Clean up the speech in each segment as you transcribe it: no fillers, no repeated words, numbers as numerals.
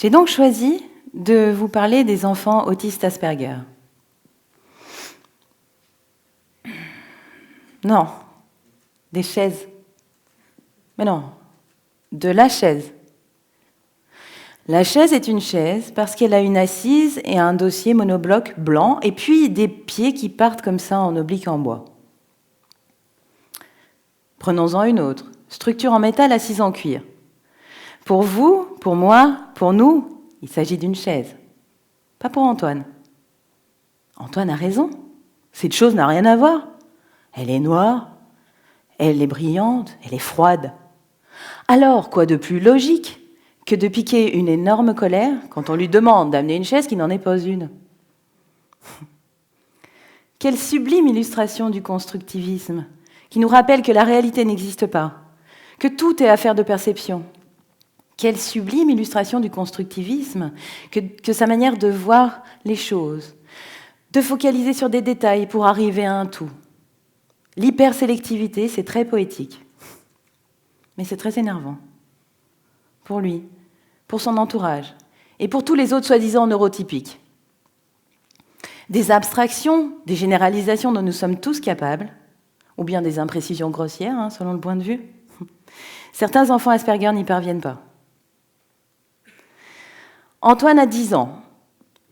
J'ai donc choisi de vous parler des enfants autistes Asperger. Non, des chaises. Mais non, de la chaise. La chaise est une chaise parce qu'elle a une assise et un dossier monobloc blanc, et puis des pieds qui partent comme ça en oblique en bois. Prenons-en une autre. Structure en métal assise en cuir. Pour vous, pour moi, pour nous, il s'agit d'une chaise. Pas pour Antoine. Antoine a raison. Cette chose n'a rien à voir. Elle est noire, elle est brillante, elle est froide. Alors, quoi de plus logique que de piquer une énorme colère quand on lui demande d'amener une chaise qui n'en est pas une? Quelle sublime illustration du constructivisme, qui nous rappelle que la réalité n'existe pas, que tout est affaire de perception. Quelle sublime illustration du constructivisme que sa manière de voir les choses, de focaliser sur des détails pour arriver à un tout. L'hypersélectivité, c'est très poétique, mais c'est très énervant. Pour lui, pour son entourage, et pour tous les autres soi-disant neurotypiques. Des abstractions, des généralisations dont nous sommes tous capables, ou bien des imprécisions grossières, selon le point de vue. Certains enfants Asperger n'y parviennent pas. Antoine a 10 ans.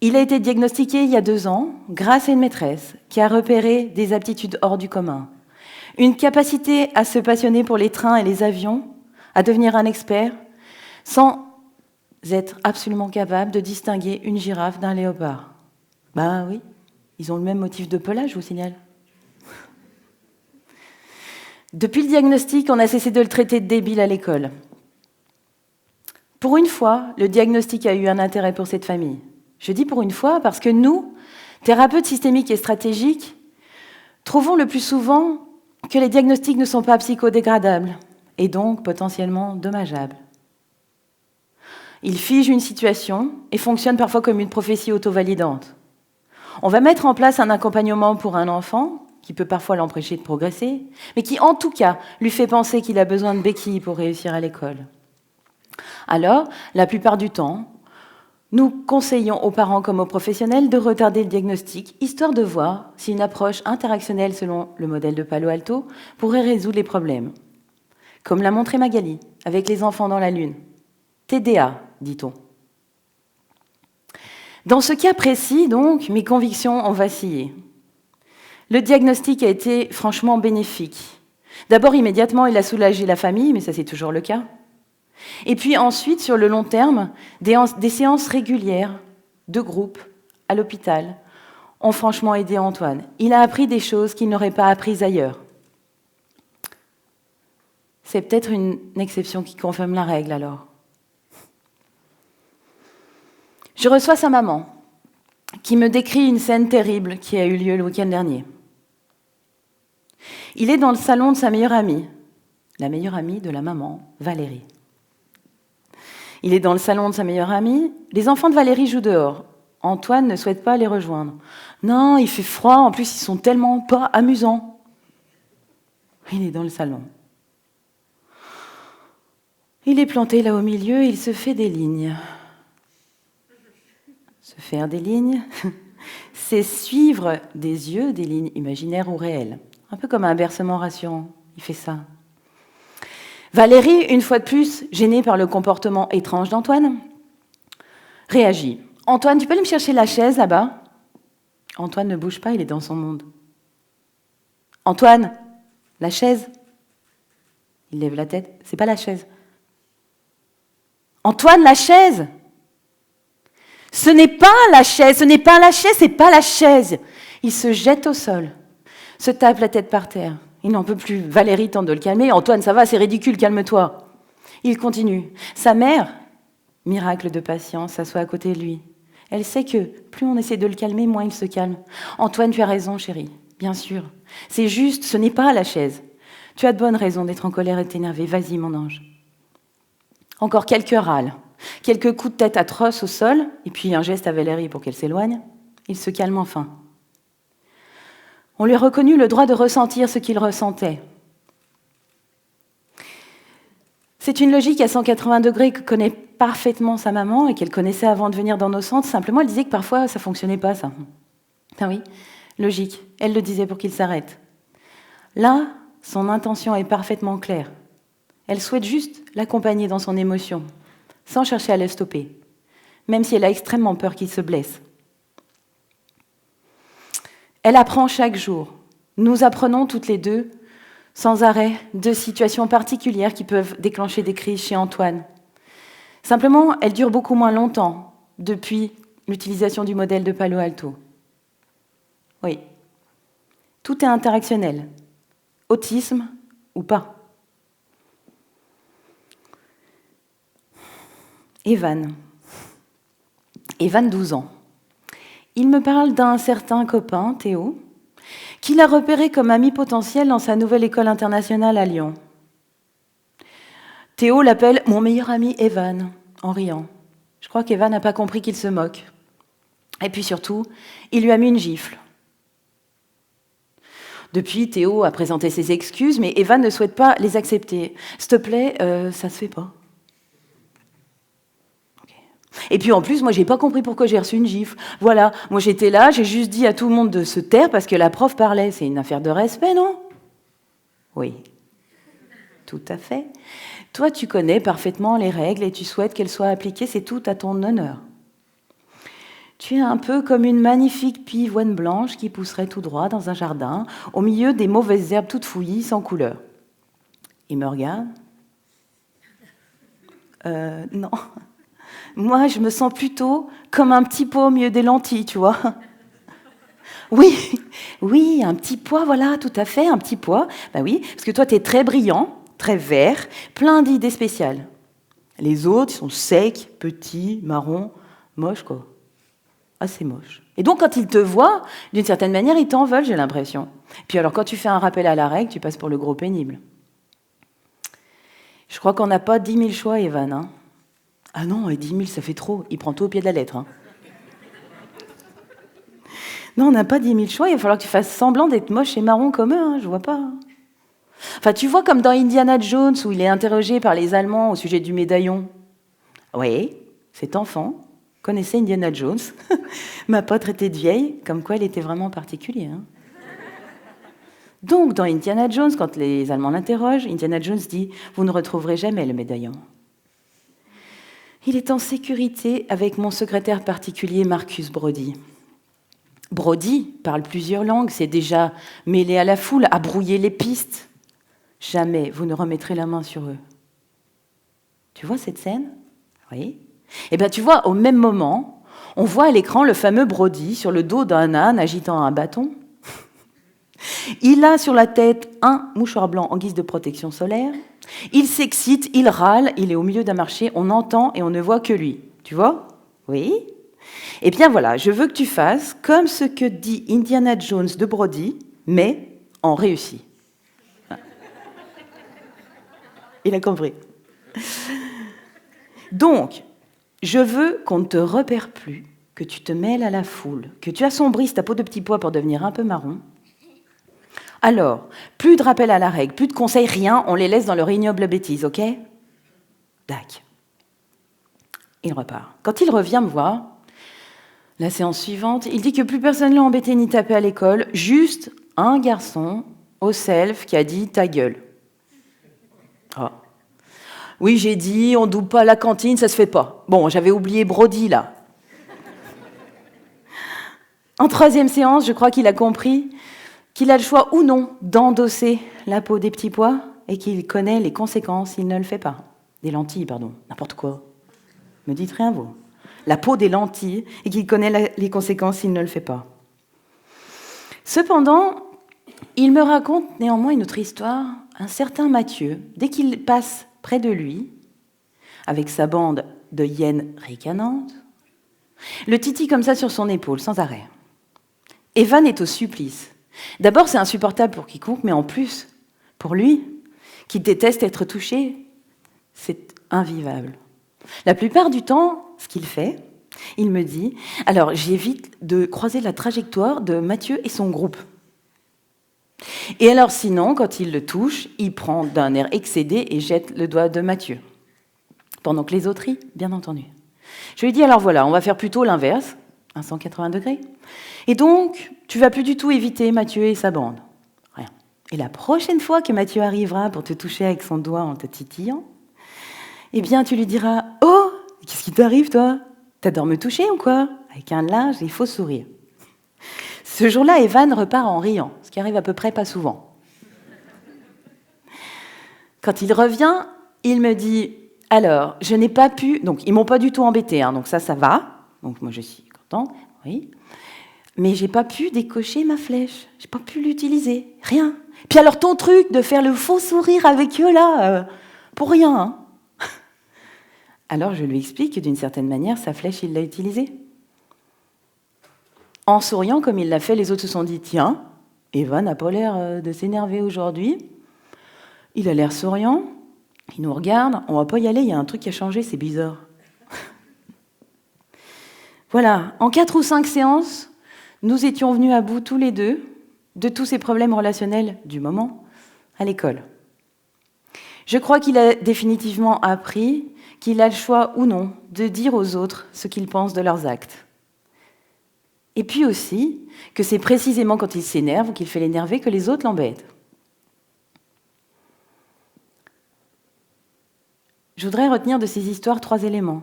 Il a été diagnostiqué il y a 2 ans grâce à une maîtresse qui a repéré des aptitudes hors du commun. Une capacité à se passionner pour les trains et les avions, à devenir un expert, sans être absolument capable de distinguer une girafe d'un léopard. Ben oui, ils ont le même motif de pelage, je vous signale. Depuis le diagnostic, on a cessé de le traiter de débile à l'école. Pour une fois, le diagnostic a eu un intérêt pour cette famille. Je dis pour une fois parce que nous, thérapeutes systémiques et stratégiques, trouvons le plus souvent que les diagnostics ne sont pas psychodégradables et donc potentiellement dommageables. Ils figent une situation et fonctionnent parfois comme une prophétie auto-validante. On va mettre en place un accompagnement pour un enfant qui peut parfois l'empêcher de progresser, mais qui en tout cas lui fait penser qu'il a besoin de béquilles pour réussir à l'école. Alors, la plupart du temps, nous conseillons aux parents comme aux professionnels de retarder le diagnostic, histoire de voir si une approche interactionnelle selon le modèle de Palo Alto pourrait résoudre les problèmes. Comme l'a montré Magali, avec les enfants dans la Lune. TDA, dit-on. Dans ce cas précis, donc, mes convictions ont vacillé. Le diagnostic a été franchement bénéfique. D'abord, immédiatement, il a soulagé la famille, mais ça c'est toujours le cas. Et puis ensuite, sur le long terme, des séances régulières de groupe à l'hôpital ont franchement aidé Antoine. Il a appris des choses qu'il n'aurait pas apprises ailleurs. C'est peut-être une exception qui confirme la règle alors. Je reçois sa maman, qui me décrit une scène terrible qui a eu lieu le week-end dernier. Il est dans le salon de sa meilleure amie, la meilleure amie de la maman, Valérie. Il est dans le salon de sa meilleure amie. Les enfants de Valérie jouent dehors. Antoine ne souhaite pas les rejoindre. Non, il fait froid, en plus ils sont tellement pas amusants. Il est dans le salon. Il est planté là au milieu, il se fait des lignes. Se faire des lignes, c'est suivre des yeux des lignes imaginaires ou réelles. Un peu comme un bercement rassurant. Il fait ça. Valérie, une fois de plus, gênée par le comportement étrange d'Antoine, réagit. « Antoine, tu peux aller me chercher la chaise là-bas ?» Antoine ne bouge pas, il est dans son monde. « Antoine, la chaise ?» Il lève la tête. « C'est pas la chaise. »« Antoine, la chaise !»« Ce n'est pas la chaise, ce n'est pas la chaise, c'est pas la chaise !» Il se jette au sol, se tape la tête par terre. Il n'en peut plus. Valérie tente de le calmer. « Antoine, ça va, c'est ridicule, calme-toi. » Il continue. Sa mère, miracle de patience, s'assoit à côté de lui. Elle sait que plus on essaie de le calmer, moins il se calme. « Antoine, tu as raison, chérie. Bien sûr. C'est juste, ce n'est pas la chaise. Tu as de bonnes raisons d'être en colère et de t'énerver. Vas-y, mon ange. » Encore quelques râles, quelques coups de tête atroces au sol, et puis un geste à Valérie pour qu'elle s'éloigne. Il se calme enfin. On lui a reconnu le droit de ressentir ce qu'il ressentait. C'est une logique à 180 degrés que connaît parfaitement sa maman et qu'elle connaissait avant de venir dans nos centres. Simplement, elle disait que parfois, ça ne fonctionnait pas, ça. Ah oui, logique. Elle le disait pour qu'il s'arrête. Là, son intention est parfaitement claire. Elle souhaite juste l'accompagner dans son émotion, sans chercher à le stopper, même si elle a extrêmement peur qu'il se blesse. Elle apprend chaque jour. Nous apprenons toutes les deux, sans arrêt, de situations particulières qui peuvent déclencher des crises chez Antoine. Simplement, elles durent beaucoup moins longtemps depuis l'utilisation du modèle de Palo Alto. Oui, tout est interactionnel, autisme ou pas. Evan, 12 ans. Il me parle d'un certain copain, Théo, qu'il a repéré comme ami potentiel dans sa nouvelle école internationale à Lyon. Théo l'appelle « mon meilleur ami Evan », en riant. Je crois qu'Evan n'a pas compris qu'il se moque. Et puis surtout, il lui a mis une gifle. Depuis, Théo a présenté ses excuses, mais Evan ne souhaite pas les accepter. « S'il te plaît, ça se fait pas. » Et puis en plus, moi, j'ai pas compris pourquoi j'ai reçu une gifle. Voilà, moi j'étais là, j'ai juste dit à tout le monde de se taire parce que la prof parlait. C'est une affaire de respect, non? Oui, tout à fait. Toi, tu connais parfaitement les règles et tu souhaites qu'elles soient appliquées, c'est tout à ton honneur. Tu es un peu comme une magnifique pivoine blanche qui pousserait tout droit dans un jardin, au milieu des mauvaises herbes toutes fouillies, sans couleur. Il me regarde. Non. Moi, je me sens plutôt comme un petit pot au milieu des lentilles, tu vois. Oui, un petit pois, voilà, tout à fait, un petit pois. Ben oui, parce que toi, tu es très brillant, très vert, plein d'idées spéciales. Les autres, ils sont secs, petits, marrons, moches, quoi. Assez moches. Et donc, quand ils te voient, d'une certaine manière, ils t'en veulent, j'ai l'impression. Puis alors, quand tu fais un rappel à la règle, tu passes pour le gros pénible. Je crois qu'on n'a pas 10 000 choix, Evan, hein. Ah non, et 10 000, ça fait trop. Il prend tout au pied de la lettre. Hein. Non, on n'a pas 10 000 choix. Il va falloir que tu fasses semblant d'être moche et marron comme eux. Hein, je vois pas. Enfin, tu vois comme dans Indiana Jones, où il est interrogé par les Allemands au sujet du médaillon. Oui, cet enfant connaissait Indiana Jones. M'a pas traité de vieille, comme quoi elle était vraiment particulière. Hein. Donc, dans Indiana Jones, quand les Allemands l'interrogent, Indiana Jones dit « Vous ne retrouverez jamais le médaillon ». Il est en sécurité avec mon secrétaire particulier Marcus Brody. Brody parle plusieurs langues, s'est déjà mêlé à la foule, a brouillé les pistes. Jamais vous ne remettrez la main sur eux. Tu vois cette scène? Oui. Eh bien, tu vois, au même moment, on voit à l'écran le fameux Brody sur le dos d'un âne agitant un bâton. Il a sur la tête un mouchoir blanc en guise de protection solaire. Il s'excite, il râle, il est au milieu d'un marché, on entend et on ne voit que lui. Tu vois? Oui. Eh bien voilà, je veux que tu fasses comme ce que dit Indiana Jones de Brody, mais en réussi. Il a compris. Donc, je veux qu'on ne te repère plus, que tu te mêles à la foule, que tu assombrisses ta peau de petit pois pour devenir un peu marron. Alors, plus de rappel à la règle, plus de conseils, rien, on les laisse dans leur ignoble bêtise, ok? Dac. Il repart. Quand il revient me voir, la séance suivante, il dit que plus personne ne l'a embêté ni tapé à l'école, juste un garçon au self qui a dit « ta gueule ». Oh. Oui, j'ai dit, on ne double pas à la cantine, ça se fait pas. Bon, j'avais oublié Brody, là. En troisième séance, je crois qu'il a compris qu'il a le choix ou non d'endosser la peau des petits pois et qu'il connaît les conséquences s'il ne le fait pas. Des lentilles, pardon, n'importe quoi. Me dites rien, vous. La peau des lentilles et qu'il connaît les conséquences s'il ne le fait pas. Cependant, il me raconte néanmoins une autre histoire. Un certain Mathieu, dès qu'il passe près de lui, avec sa bande de hyènes ricanantes, le titille comme ça sur son épaule, sans arrêt. Evan est au supplice. D'abord, c'est insupportable pour quiconque, mais en plus, pour lui, qui déteste être touché, c'est invivable. La plupart du temps, ce qu'il fait, il me dit, alors j'évite de croiser la trajectoire de Mathieu et son groupe. Et alors sinon, quand il le touche, il prend d'un air excédé et jette le doigt de Mathieu. pendant que les autres rient, bien entendu. Je lui ai dit, alors voilà, on va faire plutôt l'inverse, un 180 degrés. Et donc, tu vas plus du tout éviter Mathieu et sa bande. Rien. Et la prochaine fois que Mathieu arrivera pour te toucher avec son doigt en te titillant, eh bien, tu lui diras, oh, qu'est-ce qui t'arrive, toi? T'adores me toucher ou quoi? Avec un large et faux sourire. Ce jour-là, Evan repart en riant, ce qui arrive à peu près pas souvent. Quand il revient, il me dit, alors, je n'ai pas pu... Donc, ils m'ont pas du tout embêté, hein, donc ça va. Donc, moi, je suis contente, oui. Mais j'ai pas pu décocher ma flèche. J'ai pas pu l'utiliser. Rien. Puis alors, ton truc de faire le faux sourire avec eux, là, pour rien, hein. Alors, je lui explique que d'une certaine manière, sa flèche, il l'a utilisée. En souriant, comme il l'a fait, les autres se sont dit, tiens, Evan n'a pas l'air de s'énerver aujourd'hui. Il a l'air souriant. Il nous regarde. On va pas y aller, il y a un truc qui a changé, c'est bizarre. Voilà, en 4 ou 5 séances, nous étions venus à bout tous les deux de tous ces problèmes relationnels du moment à l'école. Je crois qu'il a définitivement appris qu'il a le choix ou non de dire aux autres ce qu'ils pensent de leurs actes. Et puis aussi que c'est précisément quand il s'énerve ou qu'il fait l'énerver que les autres l'embêtent. Je voudrais retenir de ces histoires 3 éléments.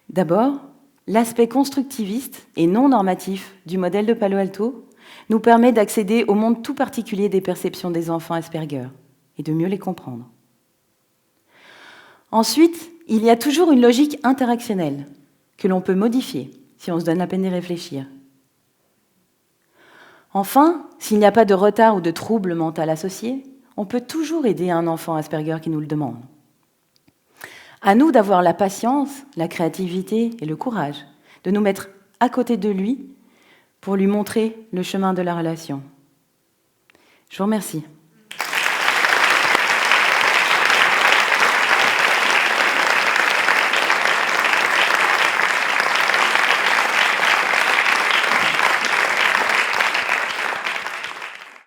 D'abord, l'aspect constructiviste et non normatif du modèle de Palo Alto nous permet d'accéder au monde tout particulier des perceptions des enfants Asperger et de mieux les comprendre. Ensuite, il y a toujours une logique interactionnelle que l'on peut modifier si on se donne la peine d'y réfléchir. Enfin, s'il n'y a pas de retard ou de trouble mental associé, on peut toujours aider un enfant Asperger qui nous le demande. À nous d'avoir la patience, la créativité et le courage de nous mettre à côté de lui pour lui montrer le chemin de la relation. Je vous remercie.